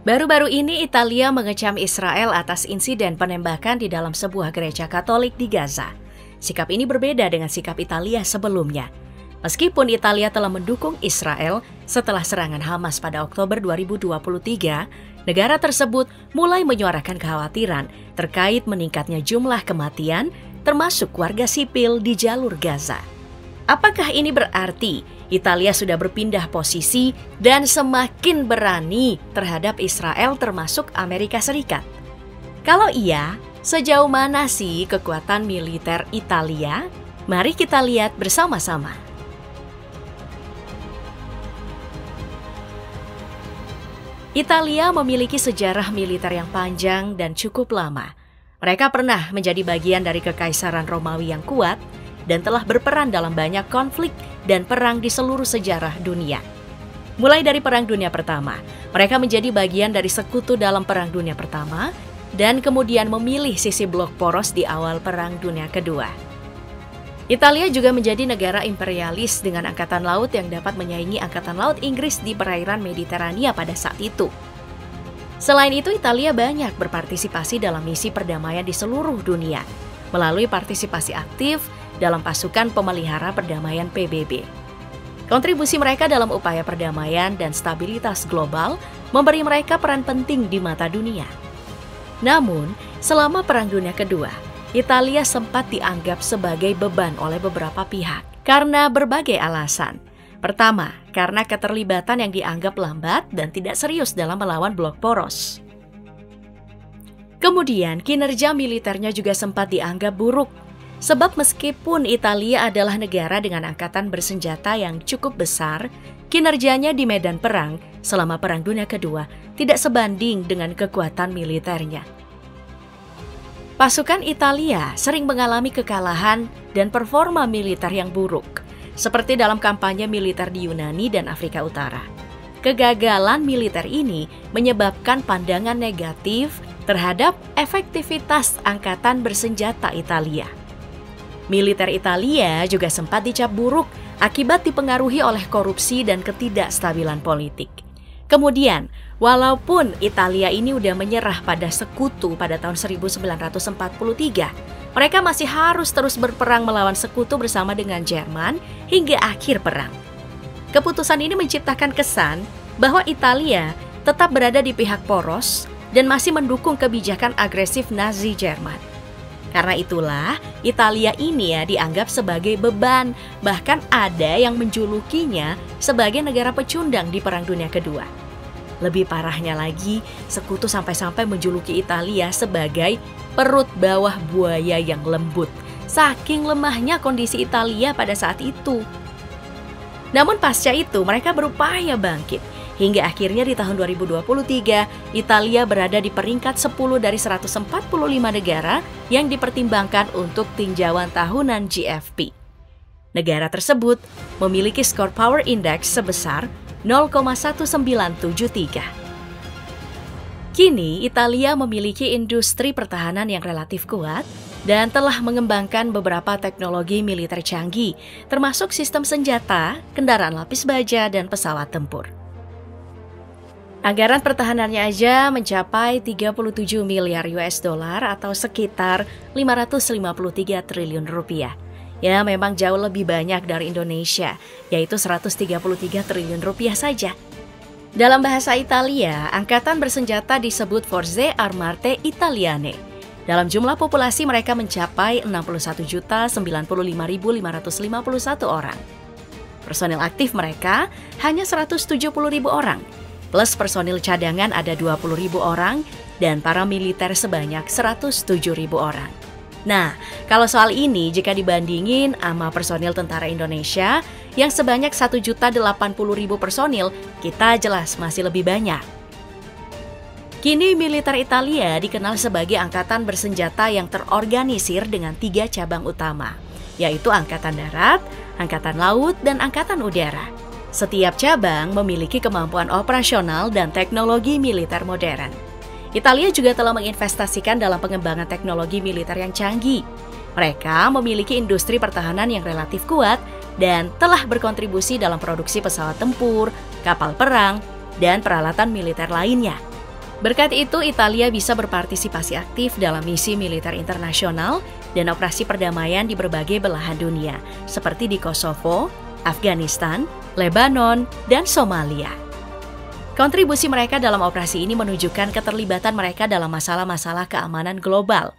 Baru-baru ini Italia mengecam Israel atas insiden penembakan di dalam sebuah gereja Katolik di Gaza. Sikap ini berbeda dengan sikap Italia sebelumnya. Meskipun Italia telah mendukung Israel setelah serangan Hamas pada Oktober 2023, negara tersebut mulai menyuarakan kekhawatiran terkait meningkatnya jumlah kematian, termasuk warga sipil di jalur Gaza. Apakah ini berarti Italia sudah berpindah posisi dan semakin berani terhadap Israel termasuk Amerika Serikat? Kalau iya, sejauh mana sih kekuatan militer Italia? Mari kita lihat bersama-sama. Italia memiliki sejarah militer yang panjang dan cukup lama. Mereka pernah menjadi bagian dari Kekaisaran Romawi yang kuat dan telah berperan dalam banyak konflik dan perang di seluruh sejarah dunia. Mulai dari Perang Dunia Pertama, mereka menjadi bagian dari sekutu dalam Perang Dunia Pertama dan kemudian memilih sisi blok poros di awal Perang Dunia Kedua. Italia juga menjadi negara imperialis dengan angkatan laut yang dapat menyaingi angkatan laut Inggris di perairan Mediterania pada saat itu. Selain itu, Italia banyak berpartisipasi dalam misi perdamaian di seluruh dunia melalui partisipasi aktif dalam pasukan pemelihara perdamaian PBB. Kontribusi mereka dalam upaya perdamaian dan stabilitas global memberi mereka peran penting di mata dunia. Namun, selama Perang Dunia Kedua, Italia sempat dianggap sebagai beban oleh beberapa pihak karena berbagai alasan. Pertama, karena keterlibatan yang dianggap lambat dan tidak serius dalam melawan blok poros. Kemudian, kinerja militernya juga sempat dianggap buruk. Sebab meskipun Italia adalah negara dengan angkatan bersenjata yang cukup besar, kinerjanya di medan perang selama Perang Dunia Kedua tidak sebanding dengan kekuatan militernya. Pasukan Italia sering mengalami kekalahan dan performa militer yang buruk, seperti dalam kampanye militer di Yunani dan Afrika Utara. Kegagalan militer ini menyebabkan pandangan negatif terhadap efektivitas angkatan bersenjata Italia. Militer Italia juga sempat dicap buruk akibat dipengaruhi oleh korupsi dan ketidakstabilan politik. Kemudian, walaupun Italia ini udah menyerah pada sekutu pada tahun 1943, mereka masih harus terus berperang melawan sekutu bersama dengan Jerman hingga akhir perang. Keputusan ini menciptakan kesan bahwa Italia tetap berada di pihak poros dan masih mendukung kebijakan agresif Nazi Jerman. Karena itulah, Italia ini dianggap sebagai beban, bahkan ada yang menjulukinya sebagai negara pecundang di Perang Dunia Kedua. Lebih parahnya lagi, sekutu sampai-sampai menjuluki Italia sebagai perut bawah buaya yang lembut, saking lemahnya kondisi Italia pada saat itu. Namun pasca itu, mereka berupaya bangkit. Hingga akhirnya di tahun 2023, Italia berada di peringkat 10 dari 145 negara yang dipertimbangkan untuk tinjauan tahunan GFP. Negara tersebut memiliki skor Power Index sebesar 0,1973. Kini, Italia memiliki industri pertahanan yang relatif kuat dan telah mengembangkan beberapa teknologi militer canggih, termasuk sistem senjata, kendaraan lapis baja, dan pesawat tempur. Anggaran pertahanannya aja mencapai 37 miliar US dollar atau sekitar 553 triliun rupiah. Ya, memang jauh lebih banyak dari Indonesia, yaitu 133 triliun rupiah saja. Dalam bahasa Italia, angkatan bersenjata disebut Forze Armate Italiane. Dalam jumlah populasi mereka mencapai 61.095.551 orang. Personil aktif mereka hanya 170.000 orang. Plus personil cadangan ada 20.000 orang dan para militer sebanyak 107.000 orang. Nah, kalau soal ini jika dibandingin sama personil tentara Indonesia yang sebanyak 1.080.000 personil, kita jelas masih lebih banyak. Kini militer Italia dikenal sebagai angkatan bersenjata yang terorganisir dengan 3 cabang utama, yaitu Angkatan Darat, Angkatan Laut, dan Angkatan Udara. Setiap cabang memiliki kemampuan operasional dan teknologi militer modern. Italia juga telah menginvestasikan dalam pengembangan teknologi militer yang canggih. Mereka memiliki industri pertahanan yang relatif kuat dan telah berkontribusi dalam produksi pesawat tempur, kapal perang, dan peralatan militer lainnya. Berkat itu, Italia bisa berpartisipasi aktif dalam misi militer internasional dan operasi perdamaian di berbagai belahan dunia, seperti di Kosovo, Afghanistan, Lebanon, dan Somalia. Kontribusi mereka dalam operasi ini menunjukkan keterlibatan mereka dalam masalah-masalah keamanan global.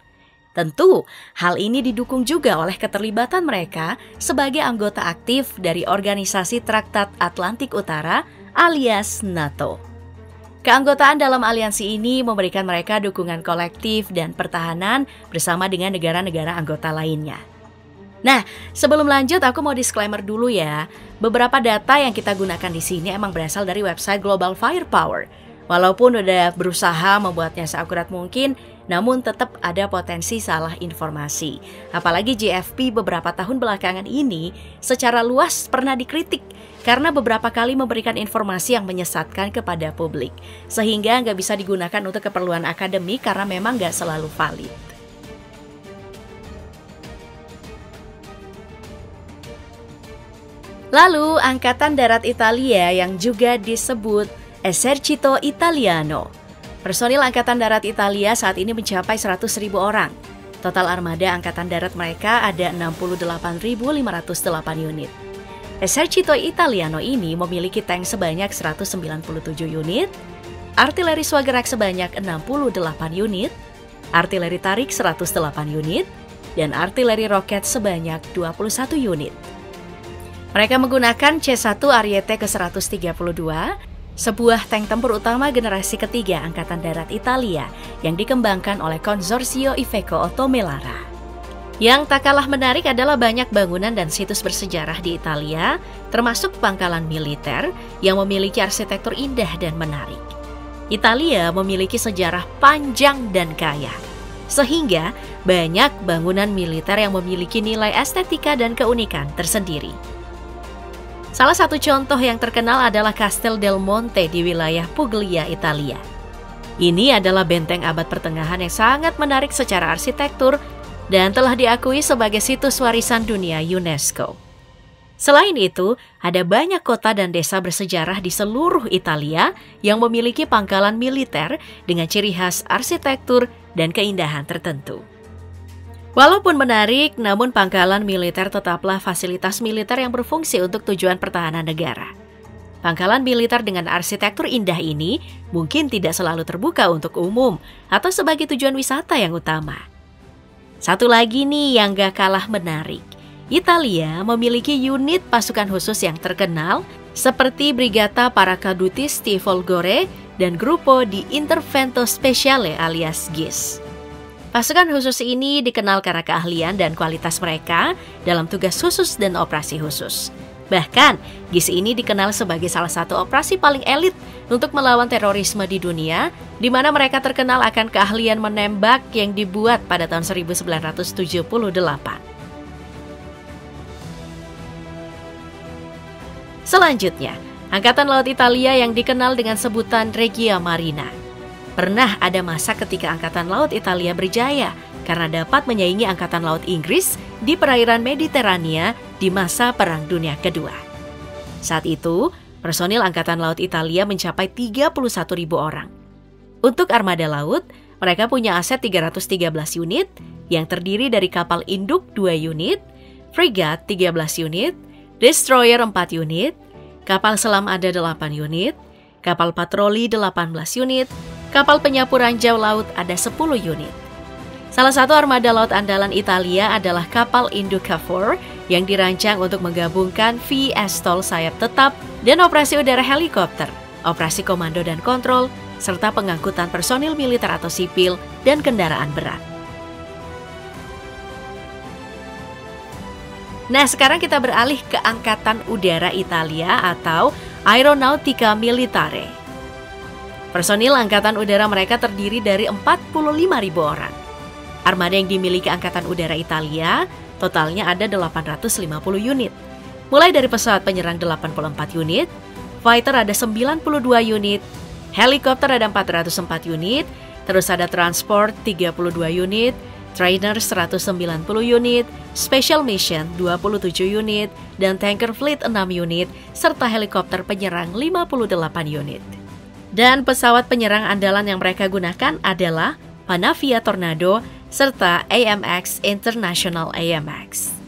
Tentu, hal ini didukung juga oleh keterlibatan mereka sebagai anggota aktif dari Organisasi Traktat Atlantik Utara alias NATO. Keanggotaan dalam aliansi ini memberikan mereka dukungan kolektif dan pertahanan bersama dengan negara-negara anggota lainnya. Nah, sebelum lanjut aku mau disclaimer dulu ya. Beberapa data yang kita gunakan di sini emang berasal dari website Global Firepower. Walaupun udah berusaha membuatnya seakurat mungkin, namun tetap ada potensi salah informasi. Apalagi JFP beberapa tahun belakangan ini secara luas pernah dikritik karena beberapa kali memberikan informasi yang menyesatkan kepada publik, sehingga nggak bisa digunakan untuk keperluan akademik karena memang nggak selalu valid. Lalu, Angkatan Darat Italia yang juga disebut Esercito Italiano. Personil Angkatan Darat Italia saat ini mencapai 100.000 orang. Total armada Angkatan Darat mereka ada 68.508 unit. Esercito Italiano ini memiliki tank sebanyak 197 unit, artileri swagerak sebanyak 68 unit, artileri tarik 108 unit, dan artileri roket sebanyak 21 unit. Mereka menggunakan C1 Ariete ke-132, sebuah tank tempur utama generasi ketiga Angkatan Darat Italia yang dikembangkan oleh Konsorsio Iveco Oto Melara. Yang tak kalah menarik adalah banyak bangunan dan situs bersejarah di Italia, termasuk pangkalan militer yang memiliki arsitektur indah dan menarik. Italia memiliki sejarah panjang dan kaya, sehingga banyak bangunan militer yang memiliki nilai estetika dan keunikan tersendiri. Salah satu contoh yang terkenal adalah Castel del Monte di wilayah Puglia, Italia. Ini adalah benteng abad pertengahan yang sangat menarik secara arsitektur dan telah diakui sebagai situs warisan dunia UNESCO. Selain itu, ada banyak kota dan desa bersejarah di seluruh Italia yang memiliki pangkalan militer dengan ciri khas arsitektur dan keindahan tertentu. Walaupun menarik, namun pangkalan militer tetaplah fasilitas militer yang berfungsi untuk tujuan pertahanan negara. Pangkalan militer dengan arsitektur indah ini mungkin tidak selalu terbuka untuk umum atau sebagai tujuan wisata yang utama. Satu lagi nih yang gak kalah menarik. Italia memiliki unit pasukan khusus yang terkenal seperti Brigata Paracadutis di Folgore dan Gruppo di Intervento Speciale alias GIS. Pasukan khusus ini dikenal karena keahlian dan kualitas mereka dalam tugas khusus dan operasi khusus. Bahkan, GIS ini dikenal sebagai salah satu operasi paling elit untuk melawan terorisme di dunia, di mana mereka terkenal akan keahlian menembak yang dibuat pada tahun 1978. Selanjutnya, Angkatan Laut Italia yang dikenal dengan sebutan Regia Marina. Pernah ada masa ketika Angkatan Laut Italia berjaya karena dapat menyaingi Angkatan Laut Inggris di perairan Mediterania di masa Perang Dunia Kedua. Saat itu, personil Angkatan Laut Italia mencapai 31.000 orang. Untuk armada laut, mereka punya aset 313 unit yang terdiri dari kapal induk 2 unit, fregat 13 unit, destroyer 4 unit, kapal selam ada 8 unit, kapal patroli 18 unit, kapal penyapu ranjau laut ada 10 unit. Salah satu armada laut andalan Italia adalah kapal induk KFOR yang dirancang untuk menggabungkan VSTOL sayap tetap dan operasi udara helikopter, operasi komando dan kontrol, serta pengangkutan personil militer atau sipil dan kendaraan berat. Nah, sekarang kita beralih ke Angkatan Udara Italia atau Aeronautica Militare. Personil Angkatan Udara mereka terdiri dari 45.000 orang. Armada yang dimiliki Angkatan Udara Italia totalnya ada 850 unit. Mulai dari pesawat penyerang 84 unit, fighter ada 92 unit, helikopter ada 404 unit, terus ada transport 32 unit, trainer 190 unit, special mission 27 unit, dan tanker fleet 6 unit, serta helikopter penyerang 58 unit. Dan pesawat penyerang andalan yang mereka gunakan adalah Panavia Tornado serta AMX International AMX.